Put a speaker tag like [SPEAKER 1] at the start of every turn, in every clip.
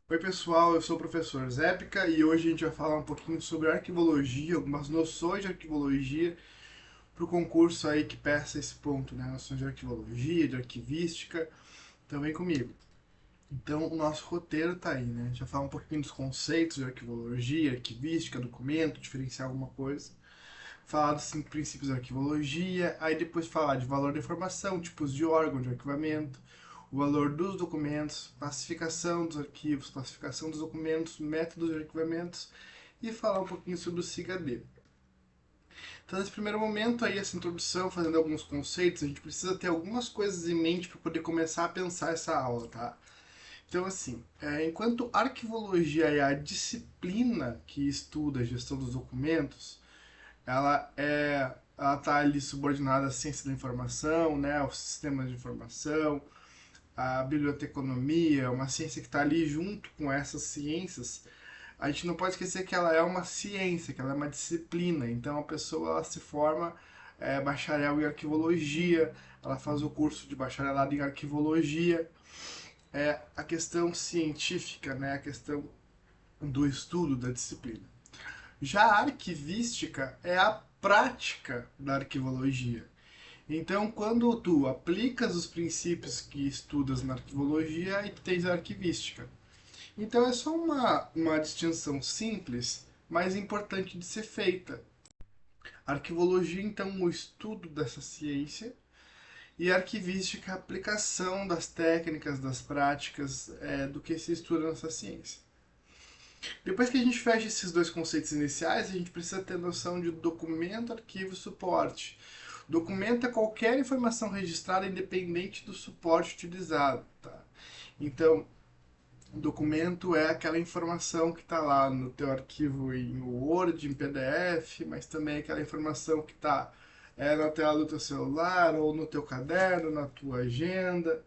[SPEAKER 1] Oi pessoal, eu sou o professor Zépica e hoje a gente vai falar um pouquinho sobre arquivologia, algumas noções de arquivologia para o concurso aí que peça esse ponto, né? Noções de arquivologia, de arquivística, então vem comigo. Então o nosso roteiro tá aí, né? A gente vai falar um pouquinho dos conceitos de arquivologia, arquivística, documento, diferenciar alguma coisa. Falar dos 5 princípios da arquivologia, aí depois falar de valor da informação, tipos de órgão de arquivamento, o valor dos documentos, classificação dos arquivos, classificação dos documentos, métodos de arquivamentos e falar um pouquinho sobre o SIGAD. Então, nesse primeiro momento, aí, essa introdução, fazendo alguns conceitos, a gente precisa ter algumas coisas em mente para poder começar a pensar essa aula, tá? Então, assim, enquanto arquivologia é a disciplina que estuda a gestão dos documentos, ela está ali subordinada à ciência da informação, né, aos sistemas de informação, à biblioteconomia, uma ciência que está ali junto com essas ciências. A gente não pode esquecer que ela é uma ciência, que ela é uma disciplina. Então a pessoa ela se forma bacharel em arquivologia, ela faz o curso de bacharelado em arquivologia. É a questão científica, né, a questão do estudo da disciplina. Já a arquivística é a prática da arquivologia. Então, quando tu aplicas os princípios que estudas na arquivologia, aí tu tens a arquivística. Então, é só uma distinção simples, mas importante de ser feita. A arquivologia, então, é o estudo dessa ciência, e a arquivística, é a aplicação das técnicas, das práticas, do que se estuda nessa ciência. Depois que a gente fecha esses dois conceitos iniciais, a gente precisa ter noção de documento, arquivo e suporte. Documento é qualquer informação registrada independente do suporte utilizado. Tá? Então, documento é aquela informação que está lá no teu arquivo em Word, em PDF, mas também é aquela informação que está na tela do teu celular ou no teu caderno, na tua agenda.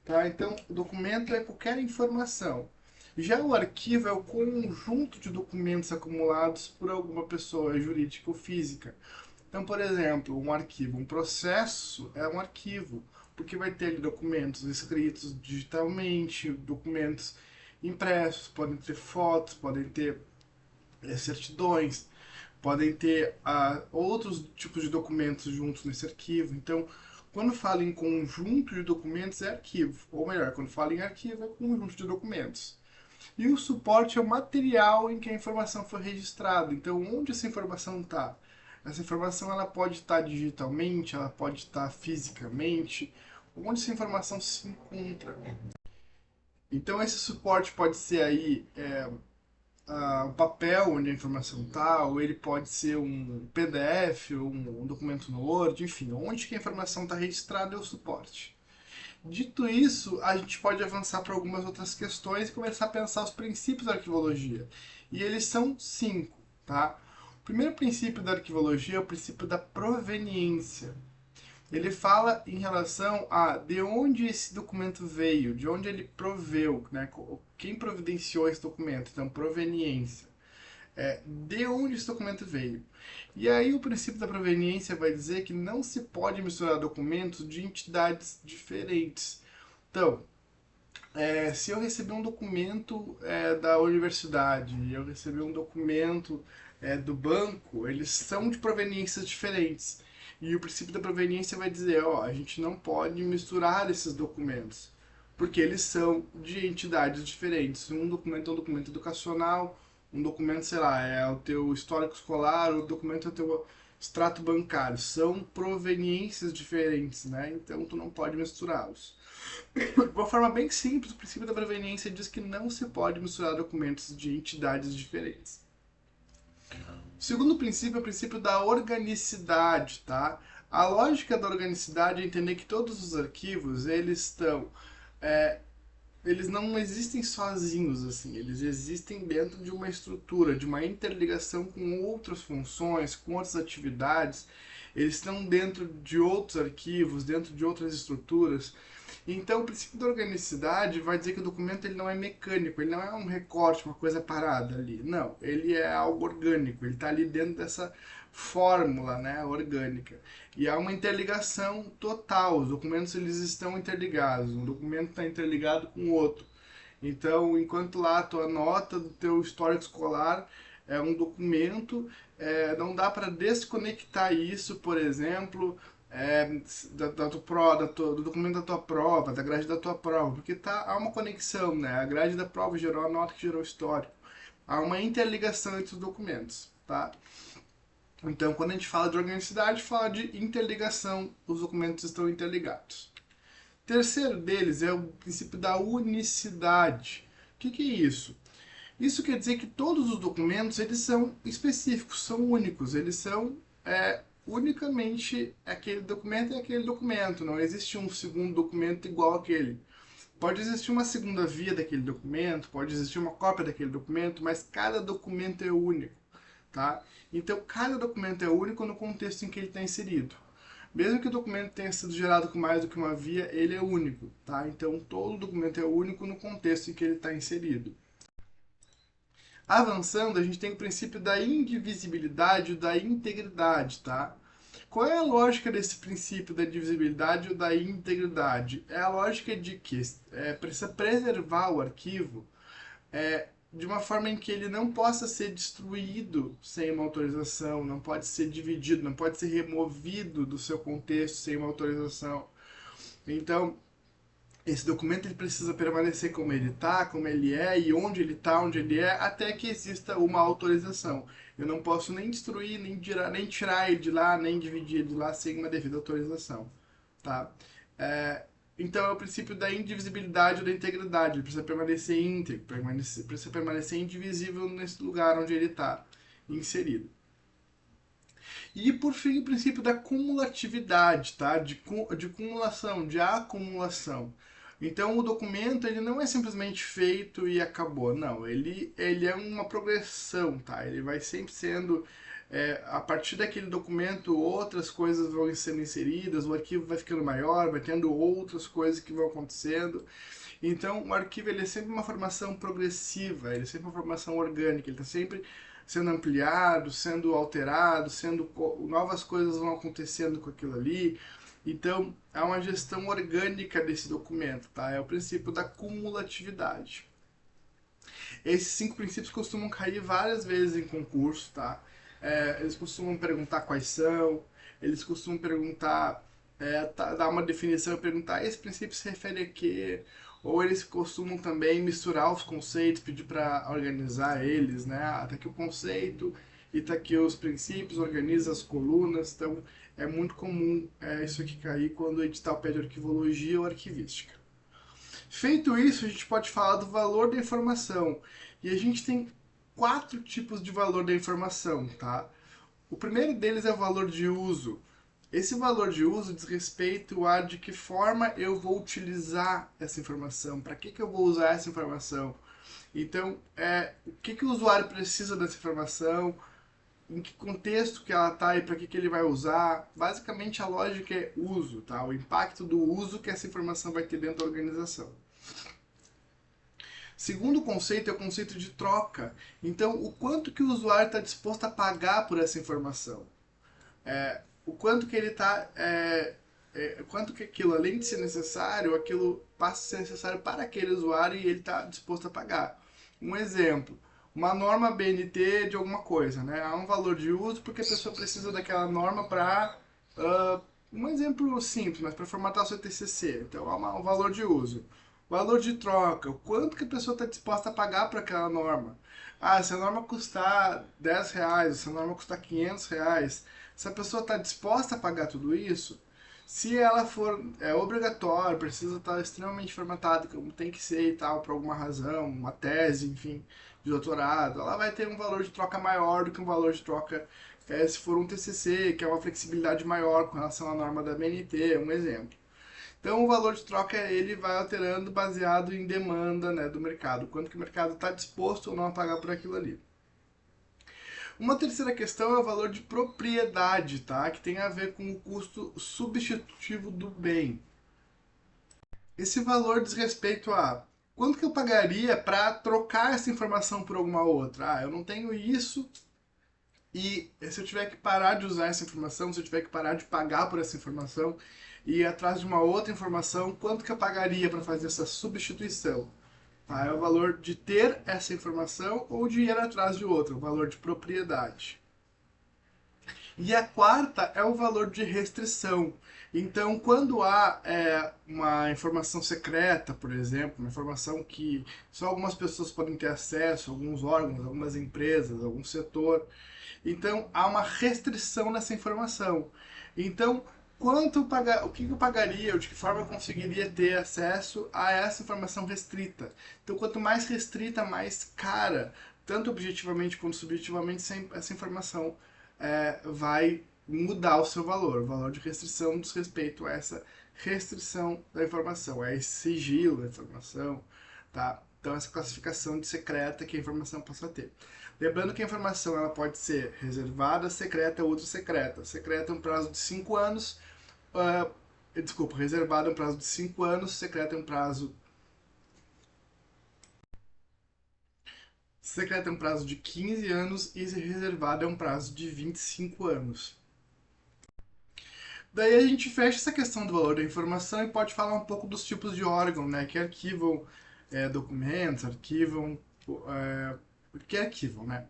[SPEAKER 1] Tá? Então, documento é qualquer informação. Já o arquivo é o conjunto de documentos acumulados por alguma pessoa jurídica ou física. Então, por exemplo, um arquivo, um processo é um arquivo, porque vai ter ali documentos escritos digitalmente, documentos impressos, podem ter fotos, podem ter certidões, podem ter outros tipos de documentos juntos nesse arquivo. Então, quando fala em conjunto de documentos, é arquivo. Ou melhor, quando fala em arquivo, é conjunto de documentos. E o suporte é o material em que a informação foi registrada. Então, onde essa informação está? Essa informação ela pode estar digitalmente, ela pode estar fisicamente. Onde essa informação se encontra? Então, esse suporte pode ser aí o papel onde a informação está, ou ele pode ser um PDF, ou um documento no Word, enfim, onde que a informação está registrada é o suporte. Dito isso, a gente pode avançar para algumas outras questões e começar a pensar os princípios da arquivologia. E eles são 5, tá? O primeiro princípio da arquivologia é o princípio da proveniência. Ele fala em relação a de onde esse documento veio, de onde ele proveu, né? Quem providenciou esse documento, então proveniência. De onde esse documento veio. E aí o princípio da proveniência vai dizer que não se pode misturar documentos de entidades diferentes. Então, se eu receber um documento da universidade e eu receber um documento do banco, eles são de proveniências diferentes. E o princípio da proveniência vai dizer, ó, a gente não pode misturar esses documentos, porque eles são de entidades diferentes. Um documento é um documento educacional, um documento, sei lá, é o teu histórico escolar, o documento é o teu extrato bancário. São proveniências diferentes, né? Então tu não pode misturá-los. De uma forma bem simples, o princípio da proveniência diz que não se pode misturar documentos de entidades diferentes. O segundo princípio é o princípio da organicidade, tá? A lógica da organicidade é entender que todos os arquivos, é, eles não existem sozinhos, assim, eles existem dentro de uma estrutura, de uma interligação com outras funções, com outras atividades, eles estão dentro de outros arquivos, dentro de outras estruturas. Então, o princípio da organicidade vai dizer que o documento ele não é mecânico, ele não é um recorte, uma coisa parada ali. Não, ele é algo orgânico, ele está ali dentro dessa fórmula, né, orgânica. E há uma interligação total, os documentos eles estão interligados, um documento está interligado com o outro. Então, enquanto lá a tua nota do teu histórico escolar é um documento, não dá para desconectar isso, por exemplo, do documento da tua prova, da grade da tua prova, porque há uma conexão, né? A grade da prova gerou a nota que gerou o histórico. Há uma interligação entre os documentos, tá? Então, quando a gente fala de organicidade, fala de interligação, os documentos estão interligados. Terceiro deles é o princípio da unicidade. O que é isso? Isso quer dizer que todos os documentos eles são específicos, são únicos, eles são unicamente aquele documento é aquele documento, não existe um segundo documento igual àquele. Pode existir uma segunda via daquele documento, pode existir uma cópia daquele documento, mas cada documento é único, tá? Então, cada documento é único no contexto em que ele está inserido. Mesmo que o documento tenha sido gerado com mais do que uma via, ele é único, tá? Então, todo documento é único no contexto em que ele está inserido. Avançando, a gente tem o princípio da indivisibilidade e da integridade, tá? Qual é a lógica desse princípio da divisibilidade ou da integridade? É a lógica de que precisa preservar o arquivo de uma forma em que ele não possa ser destruído sem uma autorização, não pode ser dividido, não pode ser removido do seu contexto sem uma autorização. Então, esse documento ele precisa permanecer como ele está, como ele é e onde ele está, onde ele é, até que exista uma autorização. Eu não posso nem destruir, nem tirar ele de lá, nem dividir ele de lá sem uma devida autorização. Tá? Então é o princípio da indivisibilidade ou da integridade. Ele precisa permanecer íntegro, precisa permanecer indivisível nesse lugar onde ele está inserido. E por fim o princípio da cumulatividade, tá? De cumulação, de acumulação. Então o documento ele não é simplesmente feito e acabou, não. Ele é uma progressão, tá? Ele vai sempre sendo a partir daquele documento outras coisas vão sendo inseridas, o arquivo vai ficando maior, vai tendo outras coisas que vão acontecendo. Então o arquivo ele é sempre uma formação progressiva, ele é sempre uma formação orgânica, ele está sempre sendo ampliado, sendo alterado, novas coisas vão acontecendo com aquilo ali. Então, há uma gestão orgânica desse documento, tá? É o princípio da cumulatividade. Esses 5 princípios costumam cair várias vezes em concurso, tá? Eles costumam perguntar quais são, eles costumam perguntar, dar uma definição e perguntar esse princípio se refere a quê? Ou eles costumam também misturar os conceitos, pedir para organizar eles, né? Tá aqui o conceito e tá aqui os princípios, organiza as colunas. Então, é muito comum isso aqui cair quando o edital pede arquivologia ou arquivística. Feito isso, a gente pode falar do valor da informação. E a gente tem 4 tipos de valor da informação, tá? O primeiro deles é o valor de uso. Esse valor de uso diz respeito a de que forma eu vou utilizar essa informação, para que eu vou usar essa informação. Então, o que o usuário precisa dessa informação, em que contexto que ela está e para que ele vai usar. Basicamente, a lógica é uso, tá? O impacto do uso que essa informação vai ter dentro da organização. Segundo conceito é o conceito de troca. Então, o quanto que o usuário está disposto a pagar por essa informação. O quanto que ele está... quanto que aquilo, além de ser necessário, aquilo passa a ser necessário para aquele usuário e ele está disposto a pagar. Um exemplo, uma norma BNT de alguma coisa, né? Há um valor de uso porque a pessoa precisa daquela norma para... um exemplo simples, mas para formatar o seu TCC. Então, há um valor de uso. Valor de troca, o quanto que a pessoa está disposta a pagar por aquela norma. Ah, se a norma custar R$ 10, se a norma custar R$ 500, se a pessoa está disposta a pagar tudo isso, se ela for obrigatório, precisa estar extremamente formatada, como tem que ser e tal, por alguma razão, uma tese, enfim, de doutorado, ela vai ter um valor de troca maior do que um valor de troca se for um TCC, que é uma flexibilidade maior com relação à norma da BNT, um exemplo. Então o valor de troca ele vai alterando baseado em demanda, né, do mercado, quanto que o mercado está disposto ou não a pagar por aquilo ali. Uma terceira questão é o valor de propriedade, tá? Que tem a ver com o custo substitutivo do bem. Esse valor diz respeito a quanto que eu pagaria para trocar essa informação por alguma outra. Ah, eu não tenho isso e se eu tiver que parar de usar essa informação, se eu tiver que parar de pagar por essa informação e ir atrás de uma outra informação, quanto que eu pagaria para fazer essa substituição? tá? É o valor de ter essa informação ou de ir atrás de outra, o valor de propriedade. E a quarta é o valor de restrição. Então, quando há uma informação secreta, por exemplo, uma informação que só algumas pessoas podem ter acesso, alguns órgãos, algumas empresas, algum setor, então há uma restrição nessa informação. Então, o que eu pagaria, ou de que forma eu conseguiria ter acesso a essa informação restrita? Então, quanto mais restrita, mais cara, tanto objetivamente quanto subjetivamente, essa informação vai mudar o valor de restrição diz respeito a essa restrição da informação, a esse sigilo da informação, tá? Então essa classificação de secreta que a informação possa ter. Lembrando que a informação ela pode ser reservada, secreta ou ultra secreta. Secreta é um prazo de 5 anos, reservada é um prazo de 5 anos, secreta é um prazo secreta é um prazo de 15 anos e reservada é um prazo de 25 anos. Daí a gente fecha essa questão do valor da informação e pode falar um pouco dos tipos de órgão, né, que arquivam documentos, que arquivam, né.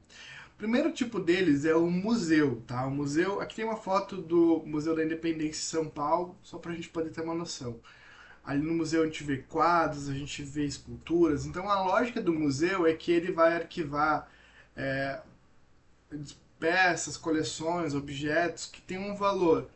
[SPEAKER 1] O primeiro tipo deles é o museu, tá? O museu, aqui tem uma foto do Museu da Independência em São Paulo, só pra gente poder ter uma noção. Ali no museu a gente vê quadros, a gente vê esculturas, então a lógica do museu é que ele vai arquivar é, peças, coleções, objetos que têm um valor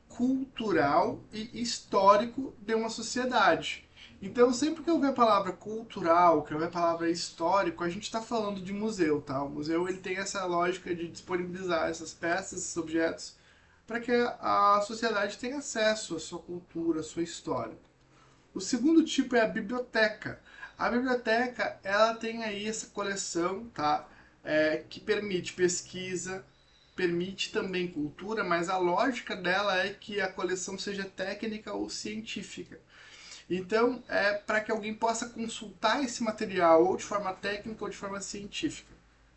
[SPEAKER 1] cultural e histórico de uma sociedade. Então, sempre que eu ver a palavra cultural, que eu ver a palavra histórico, a gente está falando de museu, tá? O museu ele tem essa lógica de disponibilizar essas peças, esses objetos, para que a sociedade tenha acesso à sua cultura, à sua história. O segundo tipo é a biblioteca. A biblioteca, ela tem aí essa coleção, tá? Que permite pesquisa, permite também cultura, mas a lógica dela é que a coleção seja técnica ou científica. Então, é para que alguém possa consultar esse material ou de forma técnica ou de forma científica,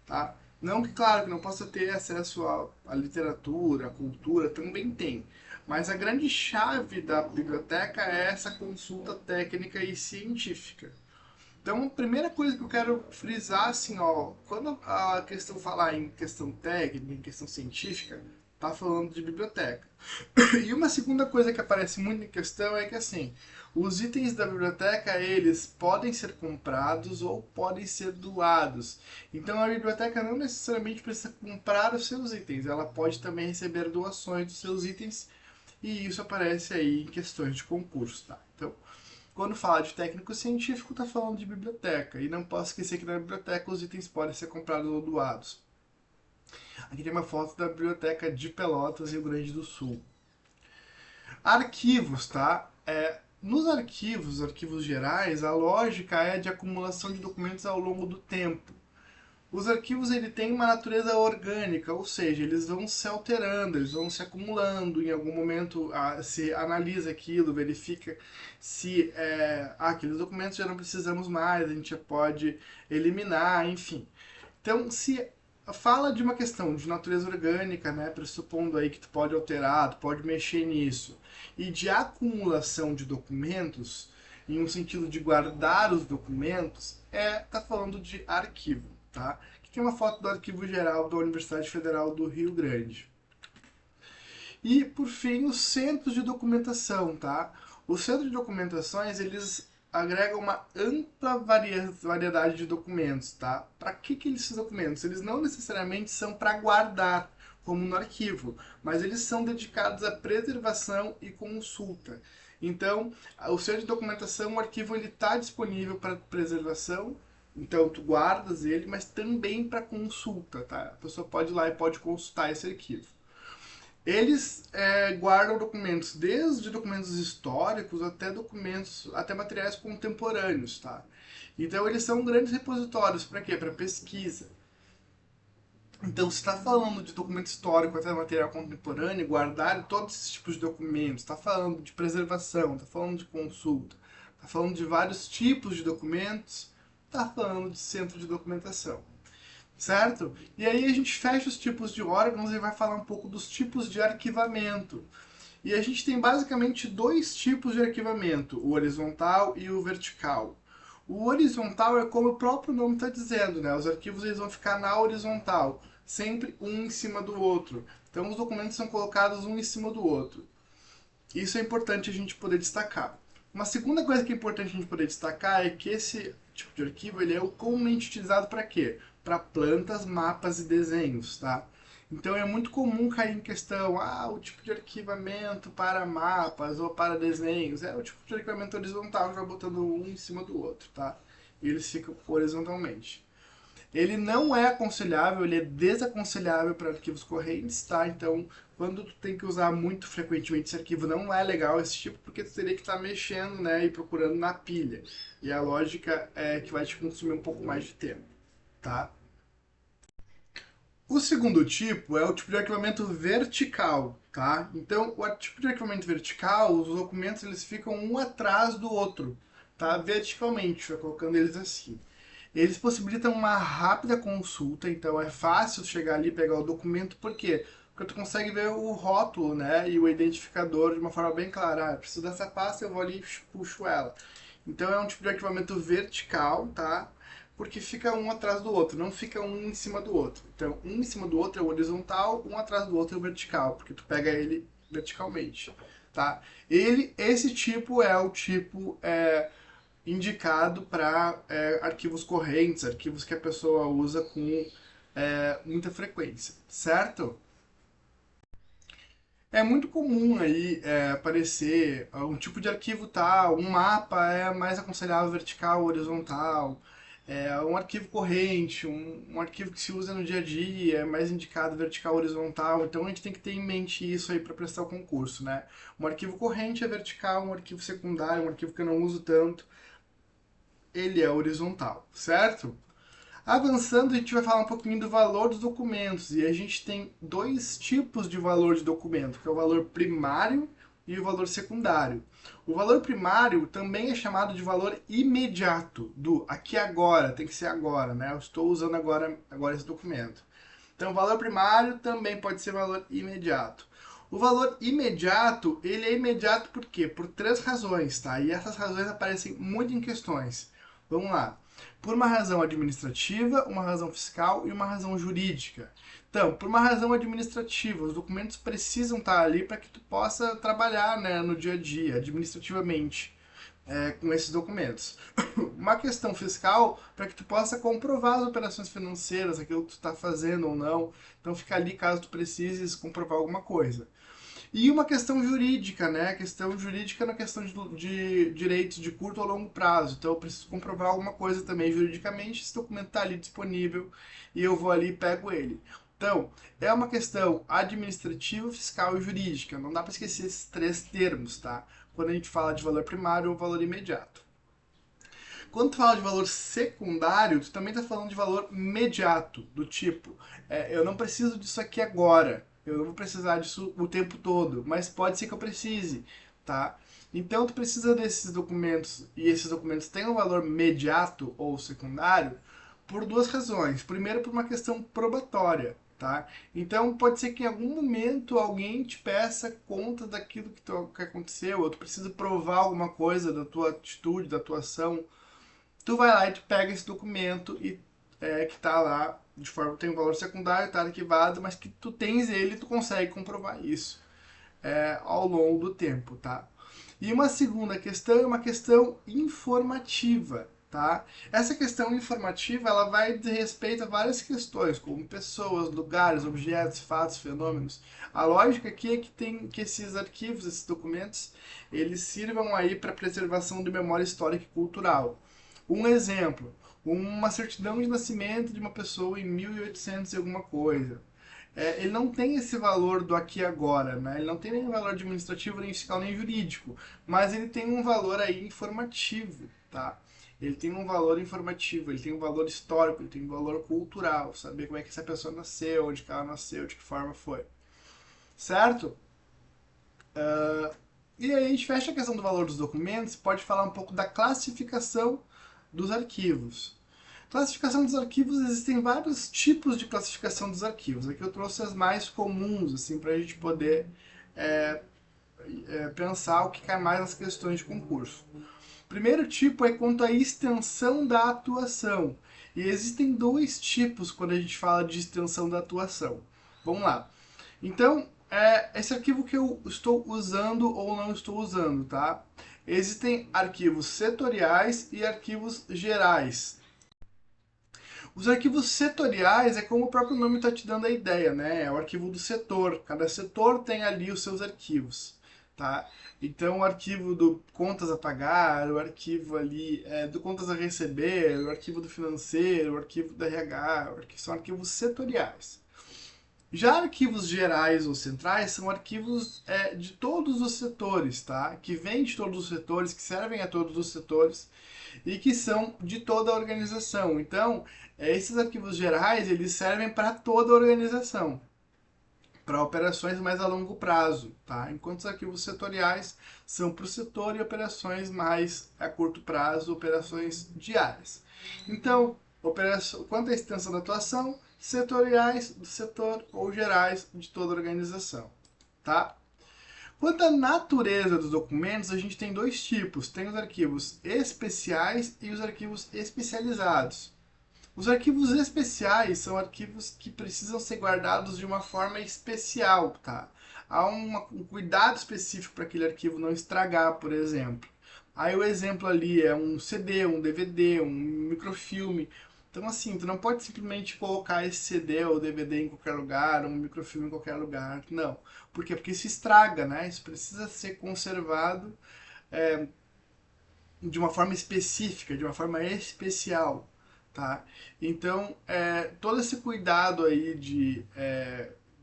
[SPEAKER 1] tá? Não que, claro, que não possa ter acesso à literatura, à cultura, também tem. Mas a grande chave da biblioteca é essa consulta técnica e científica. Então, a primeira coisa que eu quero frisar, assim, ó, quando a questão falar em questão técnica, em questão científica, tá falando de biblioteca. E uma segunda coisa que aparece muito em questão é que, assim, os itens da biblioteca, eles podem ser comprados ou podem ser doados. Então, a biblioteca não necessariamente precisa comprar os seus itens, ela pode também receber doações dos seus itens, e isso aparece aí em questões de concurso, tá? Então, quando fala de técnico científico, está falando de biblioteca. E não posso esquecer que na biblioteca os itens podem ser comprados ou doados. Aqui tem uma foto da biblioteca de Pelotas, Rio Grande do Sul. Arquivos, tá? Nos arquivos, arquivos gerais, a lógica é de acumulação de documentos ao longo do tempo. Os arquivos ele têm uma natureza orgânica, ou seja, eles vão se alterando, eles vão se acumulando, em algum momento se analisa aquilo, verifica se aqueles documentos já não precisamos mais, a gente já pode eliminar, enfim. Então, se fala de uma questão de natureza orgânica, né, pressupondo aí que tu pode alterar, tu pode mexer nisso, e de acumulação de documentos, em um sentido de guardar os documentos, tá falando de arquivo. Tá? Aqui é uma foto do Arquivo Geral da Universidade Federal do Rio Grande. E, por fim, os centros de documentação. Tá? Os centros de documentações, eles agregam uma ampla variedade de documentos. Tá? Para que esses documentos? Eles não necessariamente são para guardar, como no arquivo, mas eles são dedicados à preservação e consulta. Então, o centro de documentação, o arquivo está disponível para preservação. Então, tu guardas ele, mas também para consulta, tá? A pessoa pode ir lá e pode consultar esse arquivo. Eles guardam documentos, desde documentos históricos até materiais contemporâneos, tá? Então, eles são grandes repositórios para quê? Para pesquisa. Então, se está falando de documento histórico até material contemporâneo, guardar todos esses tipos de documentos, está falando de preservação, está falando de consulta, está falando de vários tipos de documentos, está falando de centro de documentação, certo? E aí a gente fecha os tipos de órgãos e vai falar um pouco dos tipos de arquivamento. E a gente tem basicamente dois tipos de arquivamento, o horizontal e o vertical. O horizontal é como o próprio nome está dizendo, né? Os arquivos eles vão ficar na horizontal, sempre um em cima do outro. Então os documentos são colocados um em cima do outro. Isso é importante a gente poder destacar. Uma segunda coisa que é importante a gente poder destacar é que esse tipo de arquivo ele é comumente utilizado para quê? Para plantas, mapas e desenhos, tá? Então é muito comum cair em questão, o tipo de arquivamento para mapas ou para desenhos é o tipo de arquivamento horizontal que vai botando um em cima do outro, tá? E eles ficam horizontalmente. Ele não é aconselhável, ele é desaconselhável para arquivos correntes, tá? Então, quando tu tem que usar muito frequentemente esse arquivo, não é legal esse tipo, porque tu teria que estar mexendo, né, e procurando na pilha. E a lógica é que vai te consumir um pouco mais de tempo, tá? O segundo tipo é o tipo de arquivamento vertical, tá? Então, o tipo de arquivamento vertical, os documentos eles ficam um atrás do outro, tá? Verticalmente, colocando eles assim. Eles possibilitam uma rápida consulta, então é fácil chegar ali e pegar o documento, por quê? Porque tu consegue ver o rótulo, né, e o identificador de uma forma bem clara. Eu preciso dessa pasta, eu vou ali e puxo ela. Então é um tipo de arquivamento vertical, tá? Porque fica um atrás do outro, não fica um em cima do outro. Então, um em cima do outro é o horizontal, um atrás do outro é o vertical, porque tu pega ele verticalmente, tá? Esse tipo é o tipo indicado para arquivos correntes, arquivos que a pessoa usa com muita frequência, certo? É muito comum aí aparecer um tipo de arquivo tal, um mapa é mais aconselhável vertical ou horizontal, um arquivo corrente, um arquivo que se usa no dia a dia é mais indicado vertical ou horizontal, então a gente tem que ter em mente isso aí para prestar o concurso, né? Um arquivo corrente é vertical, um arquivo secundário, um arquivo que eu não uso tanto, ele é horizontal, certo? Avançando, a gente vai falar um pouquinho do valor dos documentos. E a gente tem dois tipos de valor de documento, que é o valor primário e o valor secundário. O valor primário também é chamado de valor imediato, do aqui agora, tem que ser agora, né? Eu estou usando agora esse documento. Então, o valor primário também pode ser valor imediato. O valor imediato, ele é imediato por quê? Por três razões, tá? E essas razões aparecem muito em questões. Vamos lá. Por uma razão administrativa, uma razão fiscal e uma razão jurídica. Então, por uma razão administrativa, os documentos precisam estar ali para que tu possa trabalhar, né, no dia a dia, administrativamente, com esses documentos. Uma questão fiscal para que tu possa comprovar as operações financeiras, aquilo que tu está fazendo ou não. Então fica ali caso tu precises comprovar alguma coisa. E uma questão jurídica, né? A questão jurídica na questão de direitos de curto ou longo prazo. Então eu preciso comprovar alguma coisa também juridicamente, esse documento está ali disponível e eu vou ali e pego ele. Então, é uma questão administrativa, fiscal e jurídica. Não dá para esquecer esses três termos, tá? Quando a gente fala de valor primário ou valor imediato. Quando tu fala de valor secundário, tu também está falando de valor imediato, do tipo, eu não preciso disso aqui agora, eu não vou precisar disso o tempo todo, mas pode ser que eu precise, tá? Então tu precisa desses documentos, e esses documentos têm um valor imediato ou secundário, por duas razões. Primeiro, por uma questão probatória, tá? Então pode ser que em algum momento alguém te peça conta daquilo que aconteceu, ou tu precisa provar alguma coisa da tua atitude, da tua ação, tu vai lá e tu pega esse documento e que tá lá de forma tem um valor secundário, tá arquivado, mas que tu tens ele e tu consegue comprovar isso ao longo do tempo, tá? E uma segunda questão é uma questão informativa, tá? Essa questão informativa ela vai dizer respeito a várias questões, como pessoas, lugares, objetos, fatos, fenômenos. A lógica aqui é que tem que esses arquivos, esses documentos, eles sirvam aí para preservação de memória histórica e cultural. Um exemplo, uma certidão de nascimento de uma pessoa em 1800 e alguma coisa. Ele não tem esse valor do aqui e agora, né? Ele não tem nem valor administrativo, nem fiscal, nem jurídico, mas ele tem um valor aí informativo, tá? Ele tem um valor informativo, ele tem um valor histórico, ele tem um valor cultural, saber como é que essa pessoa nasceu, onde que ela nasceu, de que forma foi, certo? E aí a gente fecha a questão do valor dos documentos, pode falar um pouco da classificação dos arquivos. Classificação dos arquivos, existem vários tipos de classificação dos arquivos. Aqui eu trouxe as mais comuns, assim, para a gente poder pensar o que cai mais nas questões de concurso. Primeiro tipo é quanto à extensão da atuação. E existem dois tipos quando a gente fala de extensão da atuação. Vamos lá. Então, esse arquivo que eu estou usando ou não estou usando, tá? Existem arquivos setoriais e arquivos gerais. Os arquivos setoriais é como o próprio nome está te dando a ideia, né? É o arquivo do setor. Cada setor tem ali os seus arquivos, tá? Então, o arquivo do contas a pagar, o arquivo ali do contas a receber, o arquivo do financeiro, o arquivo do RH, são arquivos setoriais. Já arquivos gerais ou centrais são arquivos de todos os setores, tá? Que vêm de todos os setores, que servem a todos os setores e que são de toda a organização. Então, esses arquivos gerais, eles servem para toda a organização, para operações mais a longo prazo, tá? Enquanto os arquivos setoriais são para o setor e operações mais a curto prazo, operações diárias. Então, quanto à extensão da atuação, setoriais do setor ou gerais de toda a organização, tá? Quanto à natureza dos documentos, a gente tem dois tipos. Tem os arquivos especiais e os arquivos especializados. Os arquivos especiais são arquivos que precisam ser guardados de uma forma especial, tá? Há um cuidado específico para aquele arquivo não estragar, por exemplo. Aí o exemplo ali é um CD, um DVD, um microfilme. Então assim, tu não pode simplesmente colocar esse CD ou DVD em qualquer lugar, ou um microfilme em qualquer lugar. Não. Por quê? Porque isso estraga, né? Isso precisa ser conservado de uma forma específica, de uma forma especial, tá? Então, todo esse cuidado aí de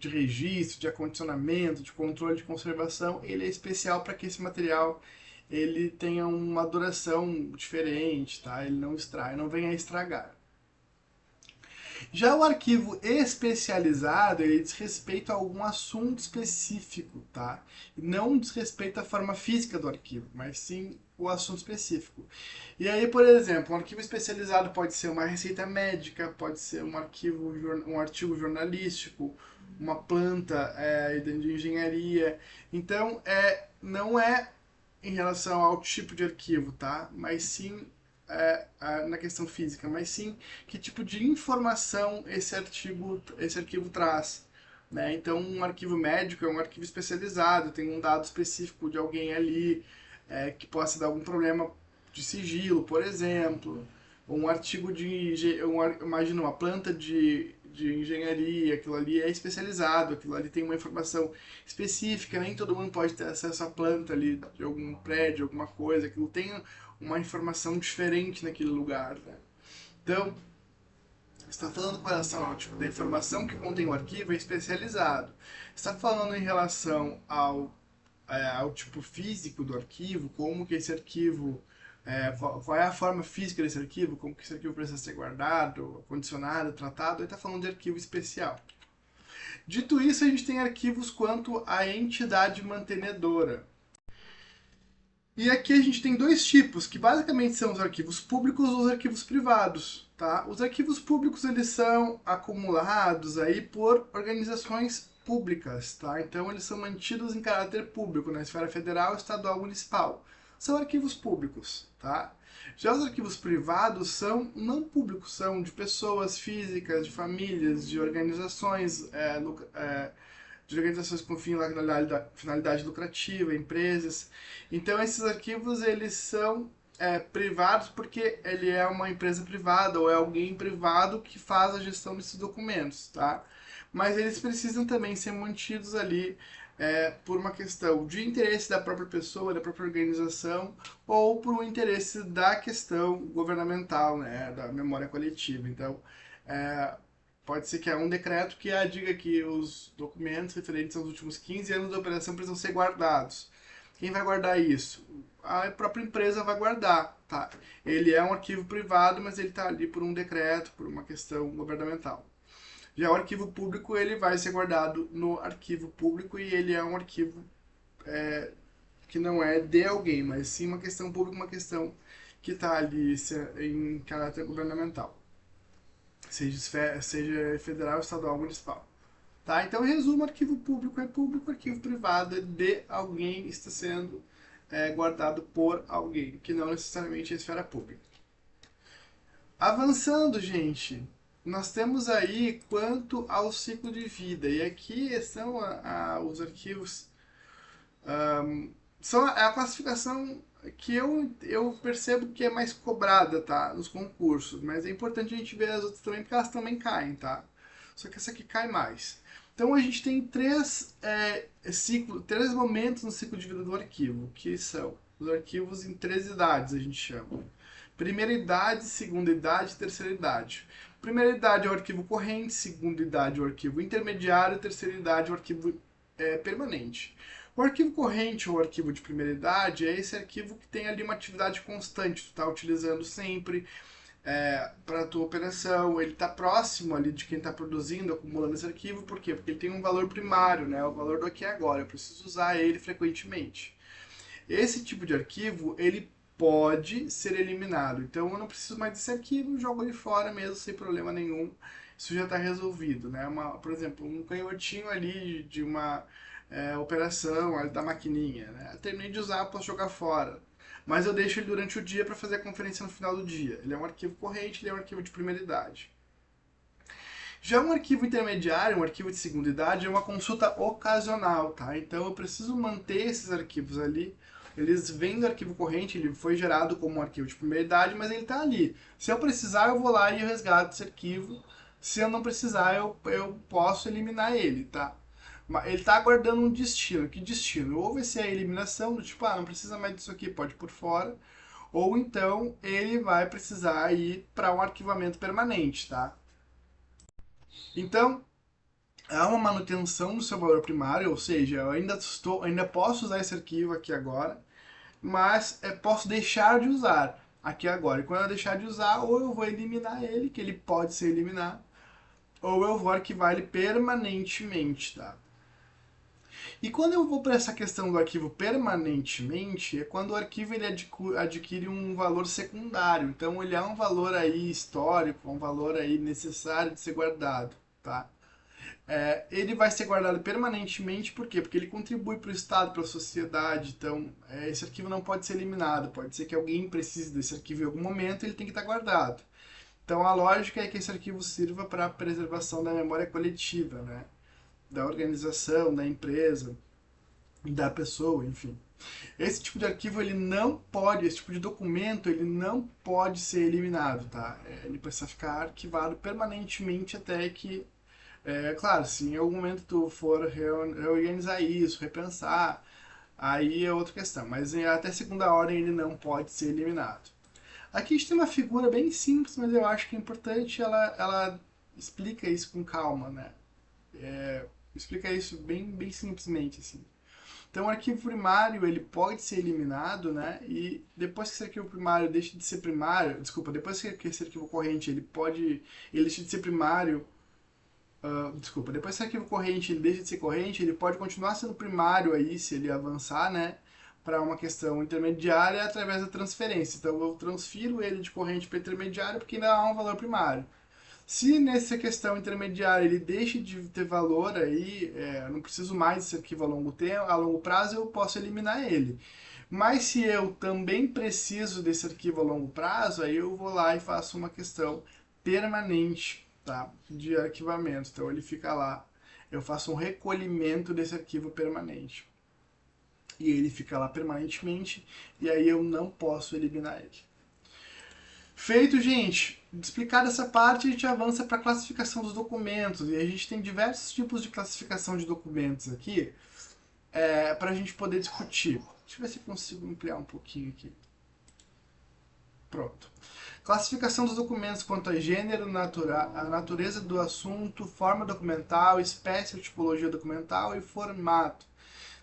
[SPEAKER 1] registro, de acondicionamento, de controle de conservação, ele é especial para que esse material ele tenha uma duração diferente, tá? Ele não extrai, não venha a estragar. Já o arquivo especializado, ele diz respeito a algum assunto específico, tá? Não diz respeito à forma física do arquivo, mas sim o assunto específico. E aí, por exemplo, um arquivo especializado pode ser uma receita médica, pode ser um artigo jornalístico, uma planta de engenharia. Então, não é em relação ao tipo de arquivo, tá? Mas sim na questão física, mas sim que tipo de informação esse arquivo traz. Né? Então, um arquivo médico é um arquivo especializado, tem um dado específico de alguém ali que possa dar algum problema de sigilo, por exemplo. Ou um artigo imagina uma planta de engenharia, aquilo ali é especializado, aquilo ali tem uma informação específica, nem todo mundo pode ter acesso à planta ali de algum prédio, alguma coisa, aquilo tem uma informação diferente naquele lugar. Né? Então, está falando com relação ao tipo da informação que contém o arquivo é especializado. Está falando em relação ao tipo físico do arquivo, como que esse arquivo, qual é a forma física desse arquivo, como que esse arquivo precisa ser guardado, condicionado, tratado, ele está falando de arquivo especial. Dito isso, a gente tem arquivos quanto à entidade mantenedora. E aqui a gente tem dois tipos, que basicamente são os arquivos públicos e os arquivos privados. Tá? Os arquivos públicos eles são acumulados aí por organizações públicas, tá? Então eles são mantidos em caráter público na esfera federal, estadual, municipal. São arquivos públicos, tá? Já os arquivos privados são não públicos, são de pessoas físicas, de famílias, de organizações de organizações com finalidade lucrativa, empresas. Então esses arquivos eles são privados porque ele é uma empresa privada ou é alguém privado que faz a gestão desses documentos, tá? Mas eles precisam também ser mantidos ali por uma questão de interesse da própria pessoa, da própria organização, ou por um interesse da questão governamental, né, da memória coletiva. Então, pode ser que é um decreto que diga que os documentos referentes aos últimos 15 anos da operação precisam ser guardados. Quem vai guardar isso? A própria empresa vai guardar, tá? Ele é um arquivo privado, mas ele está ali por um decreto, por uma questão governamental. Já o arquivo público, ele vai ser guardado no arquivo público e ele é um arquivo que não é de alguém, mas sim uma questão pública, uma questão que está ali em caráter governamental. Seja federal, estadual, municipal. Tá? Então, em resumo, arquivo público, arquivo privado é de alguém que está sendo é guardado por alguém, que não necessariamente é esfera pública. Avançando, gente, nós temos aí quanto ao ciclo de vida, e aqui são os arquivos, são a classificação que eu percebo que é mais cobrada, tá, nos concursos, mas é importante a gente ver as outras também, porque elas também caem, tá? Só que essa aqui cai mais. Então a gente tem três momentos no ciclo de vida do arquivo, que são os arquivos em três idades, a gente chama. Primeira idade, segunda idade, terceira idade. Primeira idade é o arquivo corrente, segunda idade é o arquivo intermediário, terceira idade é o arquivo permanente. O arquivo corrente ou arquivo de primeira idade é esse arquivo que tem ali uma atividade constante, tu está utilizando sempre para a tua operação, ele está próximo ali de quem está produzindo, acumulando esse arquivo, por quê? Porque ele tem um valor primário, né? O valor do aqui e agora, eu preciso usar ele frequentemente. Esse tipo de arquivo, ele pode ser eliminado. Então eu não preciso mais desse arquivo, jogo ele fora mesmo, sem problema nenhum. Isso já está resolvido, né? Por exemplo, um canhotinho ali de uma operação ali da maquininha, né? Eu terminei de usar, posso jogar fora. Mas eu deixo ele durante o dia para fazer a conferência no final do dia. Ele é um arquivo corrente, ele é um arquivo de primeira idade. Já um arquivo intermediário, um arquivo de segunda idade, é uma consulta ocasional, tá? Então eu preciso manter esses arquivos ali. Eles vêm do arquivo corrente, ele foi gerado como um arquivo de primeira idade, mas ele está ali. Se eu precisar, eu vou lá e eu resgato esse arquivo. Se eu não precisar, eu posso eliminar ele, tá? Ele está aguardando um destino. Que destino? Ou vai ser a eliminação, do tipo, não precisa mais disso aqui, pode ir por fora. Ou então ele vai precisar ir para um arquivamento permanente, tá? Então, há uma manutenção do seu valor primário, ou seja, eu ainda posso usar esse arquivo aqui agora, mas posso deixar de usar aqui agora. E quando eu deixar de usar, ou eu vou eliminar ele, que ele pode ser eliminado, ou eu vou arquivar ele permanentemente, tá? E quando eu vou para essa questão do arquivo permanentemente, é quando o arquivo ele adquire um valor secundário. Então ele é um valor aí histórico, um valor aí necessário de ser guardado, tá? Ele vai ser guardado permanentemente, por quê? Porque ele contribui para o Estado, para a sociedade, então esse arquivo não pode ser eliminado, pode ser que alguém precise desse arquivo em algum momento e ele tem que estar guardado. Então a lógica é que esse arquivo sirva para a preservação da memória coletiva, né? Da organização, da empresa, da pessoa, enfim. Esse tipo de arquivo ele não pode, esse tipo de documento ele não pode ser eliminado, tá? Ele precisa ficar arquivado permanentemente até que claro, se em algum momento tu for reorganizar isso, repensar, aí é outra questão. Mas até segunda ordem ele não pode ser eliminado. Aqui a gente tem uma figura bem simples, mas eu acho que é importante, ela explica isso com calma, né? Explica isso bem simplesmente, assim. Então o arquivo primário ele pode ser eliminado, né? E depois que esse arquivo primário deixa de ser primário, desculpa, depois que esse arquivo corrente ele deixa de ser primário. Desculpa, depois que esse arquivo corrente ele deixa de ser corrente, ele pode continuar sendo primário aí, se ele avançar, né, para uma questão intermediária através da transferência. Então eu transfiro ele de corrente para intermediário porque ainda há um valor primário. Se nessa questão intermediária ele deixa de ter valor aí, eu não preciso mais desse arquivo a longo prazo, eu posso eliminar ele. Mas se eu também preciso desse arquivo a longo prazo, aí eu vou lá e faço uma questão permanente, tá, de arquivamento. Então ele fica lá, eu faço um recolhimento desse arquivo permanente. E ele fica lá permanentemente, e aí eu não posso eliminar ele. Feito, gente, explicada essa parte, a gente avança para a classificação dos documentos. E a gente tem diversos tipos de classificação de documentos aqui para a gente poder discutir. Deixa eu ver se eu consigo ampliar um pouquinho aqui. Pronto. Classificação dos documentos quanto a gênero, a natureza do assunto, forma documental, espécie ou tipologia documental e formato.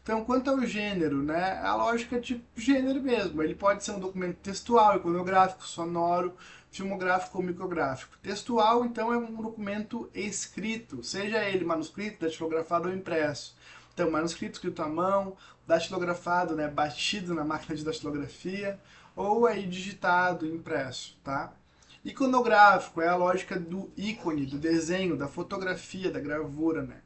[SPEAKER 1] Então, quanto ao gênero, né, a lógica é de gênero mesmo. Ele pode ser um documento textual, iconográfico, sonoro, filmográfico ou micrográfico. Textual, então, é um documento escrito, seja ele manuscrito, datilografado ou impresso. Então, manuscrito escrito à mão, datilografado, né, batido na máquina de datilografia, ou aí digitado, impresso, tá? Iconográfico é a lógica do ícone, do desenho, da fotografia, da gravura, né?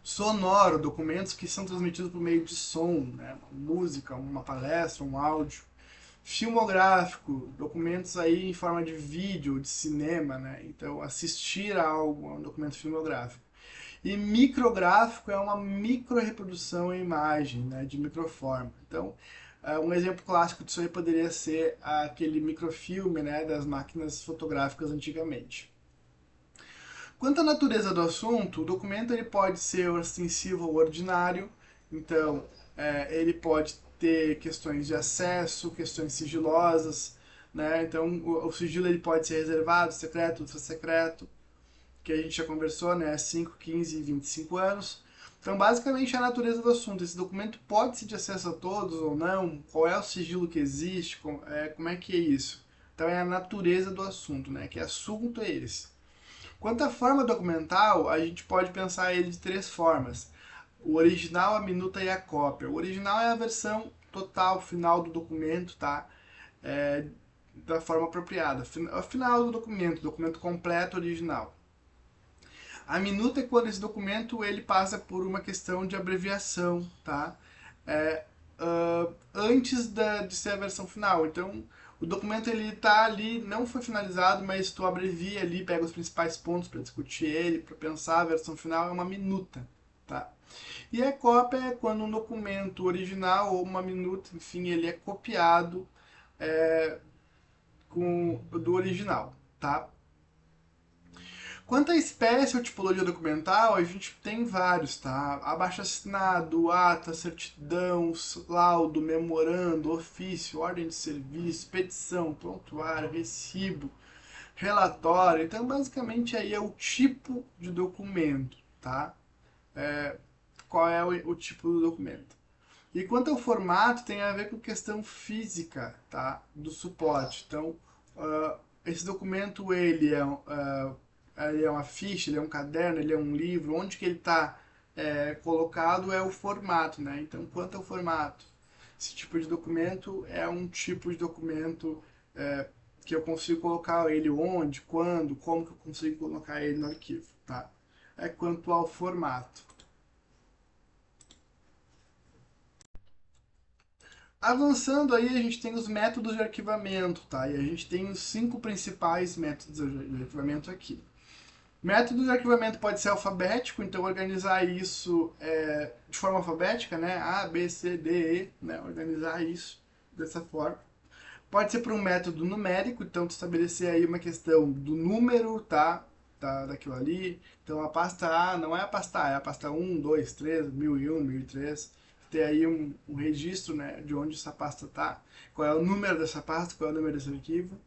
[SPEAKER 1] Sonoro, documentos que são transmitidos por meio de som, né? Música, uma palestra, um áudio. Filmográfico, documentos aí em forma de vídeo, de cinema, né? Então, assistir a algo, a um documento filmográfico. E micrográfico é uma microreprodução em imagem, né, de microforma. Então, um exemplo clássico disso aí poderia ser aquele microfilme, né, das máquinas fotográficas antigamente. Quanto à natureza do assunto, o documento ele pode ser ostensivo ou ordinário, então ele pode ter questões de acesso, questões sigilosas, né? Então o sigilo ele pode ser reservado, secreto, ultra secreto, que a gente já conversou, né? 5, 15 e 25 anos. Então, basicamente, a natureza do assunto. Esse documento pode ser de acesso a todos ou não? Qual é o sigilo que existe? Como é que é isso? Então, é a natureza do assunto, né? Que assunto é esse? Quanto à forma documental, a gente pode pensar ele de três formas. O original, a minuta e a cópia. O original é a versão total, final do documento, tá? Da forma apropriada. O final do documento completo, original. A minuta é quando esse documento ele passa por uma questão de abreviação, tá? Antes de ser a versão final. Então, o documento ele tá ali, não foi finalizado, mas tu abrevia ali, pega os principais pontos para discutir ele, para pensar a versão final, é uma minuta, tá? E a cópia é quando um documento original ou uma minuta, enfim, ele é copiado do original, tá? Quanto à espécie ou tipologia documental, a gente tem vários, tá? Abaixo-assinado, ata, certidão, laudo, memorando, ofício, ordem de serviço, petição, prontuário, recibo, relatório. Então, basicamente, aí é o tipo de documento, tá? Qual é o tipo do documento. E quanto ao formato, tem a ver com questão física, tá? Do suporte. Então, esse documento, ele é uma ficha, ele é um caderno, ele é um livro. Onde que ele está colocado é o formato, né? Então, quanto ao formato, esse tipo de documento é um tipo de documento que eu consigo colocar ele onde, quando, como que eu consigo colocar ele no arquivo, tá? É quanto ao formato. Avançando aí, a gente tem os métodos de arquivamento, tá? E a gente tem os 5 principais métodos de arquivamento aqui. Método de arquivamento pode ser alfabético, então organizar isso de forma alfabética, né? A, B, C, D, E, né? Organizar isso dessa forma. Pode ser por um método numérico, então estabelecer aí uma questão do número, tá? Daquilo ali. Então a pasta A não é a pasta A, é a pasta 1, 2, 3, 1001, 1003. Ter aí um registro, né, de onde essa pasta tá, qual é o número dessa pasta, qual é o número desse arquivo.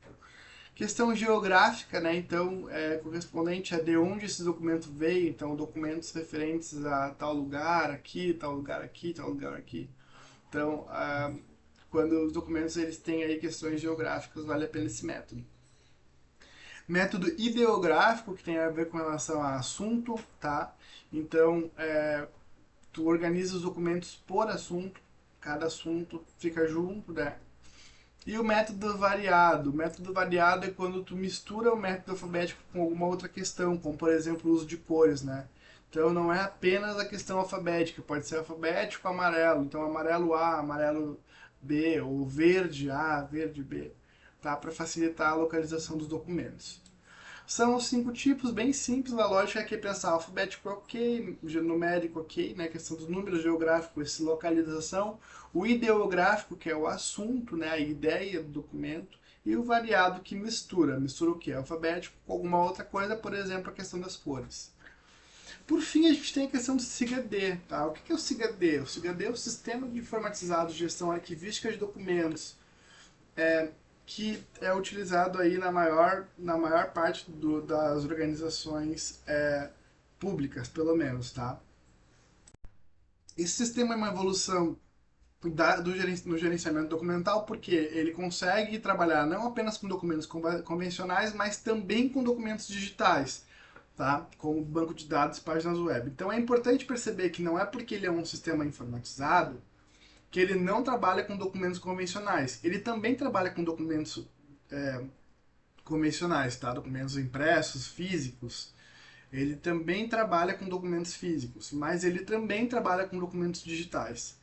[SPEAKER 1] Questão geográfica, né, então correspondente a de onde esse documento veio, então documentos referentes a tal lugar aqui, tal lugar aqui, tal lugar aqui. Então, quando os documentos eles têm aí questões geográficas, vale a pena esse método. Método ideográfico, que tem a ver com relação a assunto, tá? Então, tu organiza os documentos por assunto, cada assunto fica junto, né? E o método variado. O método variado é quando tu mistura o método alfabético com alguma outra questão, como por exemplo o uso de cores, né? Então não é apenas a questão alfabética, pode ser alfabético amarelo, então amarelo A, amarelo B, ou verde A, verde B, tá? Para facilitar a localização dos documentos. São os 5 tipos, bem simples. A lógica aqui é pensar alfabético ok, numérico ok, né? Questão dos números, geográfico, essa localização. O ideográfico, que é o assunto, né? A ideia do documento. E o variado, que mistura. Mistura o quê? Alfabético com alguma outra coisa, por exemplo, a questão das cores. Por fim, a gente tem a questão do SIGA-D. Tá? O que é o SIGA-D? O SIGA-D é o Sistema de Informatizado de Gestão Arquivística de Documentos. Que é utilizado aí na maior parte das organizações públicas, pelo menos, tá? Esse sistema é uma evolução no gerenciamento documental porque ele consegue trabalhar não apenas com documentos convencionais, mas também com documentos digitais, tá? Como banco de dados e páginas web. Então é importante perceber que não é porque ele é um sistema informatizado que ele não trabalha com documentos convencionais. Ele também trabalha com documentos convencionais, tá? Documentos impressos, físicos, Ele também trabalha com documentos físicos, mas ele também trabalha com documentos digitais.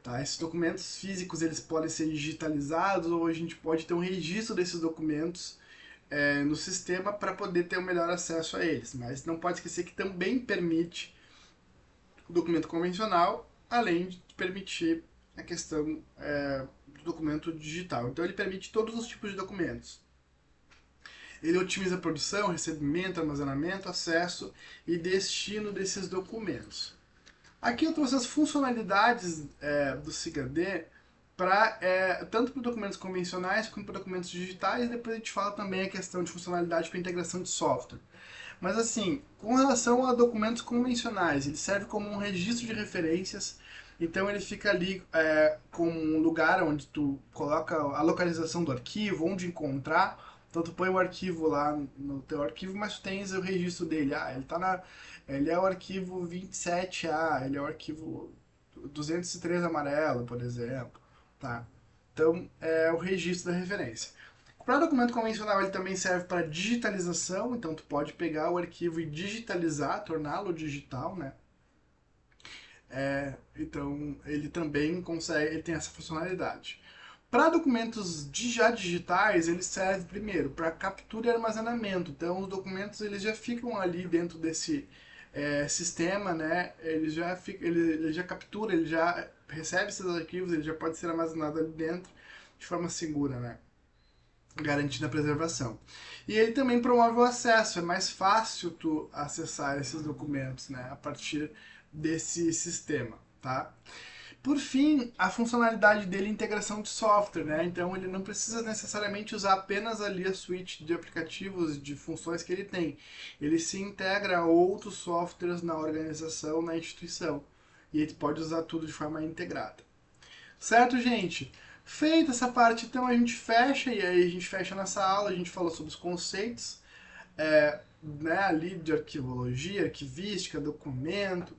[SPEAKER 1] Tá? Esses documentos físicos eles podem ser digitalizados ou a gente pode ter um registro desses documentos no sistema para poder ter o melhor acesso a eles. Mas não pode esquecer que também permite o documento convencional, além de permitir a questão do documento digital. Então ele permite todos os tipos de documentos. Ele otimiza a produção, recebimento, armazenamento, acesso e destino desses documentos. Aqui eu trouxe as funcionalidades do SIGAD para tanto para documentos convencionais quanto para documentos digitais. Depois a gente fala também a questão de funcionalidade para integração de software. Mas assim, com relação a documentos convencionais, ele serve como um registro de referências. Então ele fica ali como um lugar onde tu coloca a localização do arquivo, onde encontrar. Então tu põe o arquivo lá no teu arquivo, mas tu tens o registro dele. Ele é o arquivo 27A, ele é o arquivo 203 amarelo, por exemplo, tá? Então é o registro da referência. Para documento convencional ele também serve para digitalização, então tu pode pegar o arquivo e digitalizar, torná-lo digital, né? Então ele também consegue, ele tem essa funcionalidade. Para documentos já digitais, ele serve primeiro para captura e armazenamento. Então, os documentos eles já ficam ali dentro desse sistema, né? Ele já captura, ele já recebe esses arquivos, ele já pode ser armazenado ali dentro de forma segura, né? Garantindo a preservação. E ele também promove o acesso. É mais fácil tu acessar esses documentos, né? A partir desse sistema, tá? Por fim, a funcionalidade dele é integração de software, né? Então ele não precisa necessariamente usar apenas ali a suite de aplicativos, de funções que ele tem. Ele se integra a outros softwares na organização, na instituição. E ele pode usar tudo de forma integrada. Certo, gente? Feita essa parte, então a gente fecha, e aí a gente fecha nessa aula, a gente falou sobre os conceitos, né, ali de arquivologia, arquivística, documento,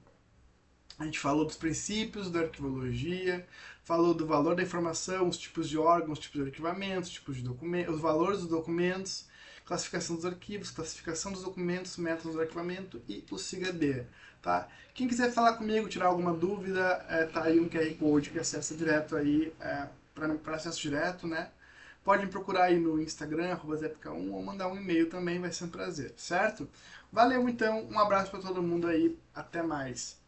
[SPEAKER 1] a gente falou dos princípios da arquivologia, falou do valor da informação, os tipos de órgãos, os tipos de arquivamentos, os tipos de documentos, os valores dos documentos, classificação dos arquivos, classificação dos documentos, métodos do arquivamento e o SIGAD. Tá? Quem quiser falar comigo, tirar alguma dúvida, tá aí um QR Code que acessa direto aí, para acesso direto, né? Pode me procurar aí no Instagram, @zepk1, ou mandar um e-mail também, vai ser um prazer, certo? Valeu então, um abraço para todo mundo aí, até mais.